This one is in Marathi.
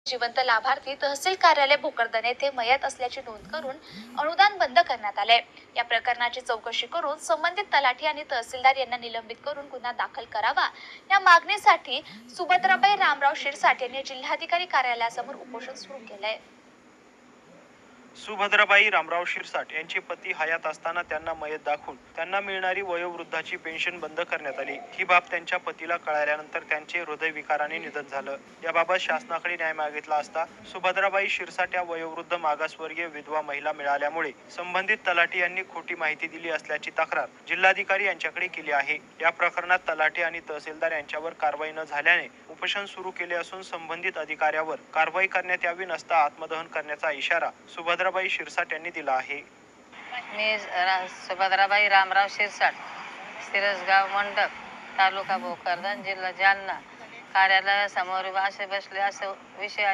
जिवंत लाभार्थी तहसील कार्यालय भोकरदन येथे मयत असल्याची नोंद करून अनुदान बंद करण्यात आले। या प्रकरणाची चौकशी करून संबंधित तलाठी आणि तहसीलदार यांना निलंबित करून गुन्हा दाखल करावा या मागणीसाठी सुभद्राबाई रामराव शिरसाट यांनी जिल्हाधिकारी कार्यालयासमोर उपोषण सुरू केले। सुभद्राबाई रामराव शिरसाट यांचे पती हयात असताना त्यांना मयत दाखवून त्यांना मिळणारी वयोवृद्धाची पेन्शन बंद करण्यात आली। ही बाब त्यांच्या पतीला कळाल्यानंतर त्यांचे हृदयविकाराने निधन झालं। याबाबत शासनाकडे न्याय मागितला असता सुभद्राबाई शिरसाट या वयोवृद्ध मागासवर्गीय विधवा महिला मिळाल्यामुळे संबंधित तलाठी यांनी खोटी माहिती दिली असल्याची तक्रार जिल्हाधिकारी यांच्याकडे केली आहे। या प्रकरणात तलाठी आणि तहसीलदार यांच्यावर कारवाई न झाल्याने उपोषण सुरू केले असून संबंधित अधिकाऱ्यावर कारवाई करण्यात यावी नसता आत्मदहन करण्याचा इशारा सुभद्राबाई शिरसाट यांनी दिला आहे। मी सुभद्राबाई रामराव शिरसाट, सिरसगाव मंडप, तालुका भोकरदन, जिल्हा जालना कार्यालयासमोर असे बसले असे विषय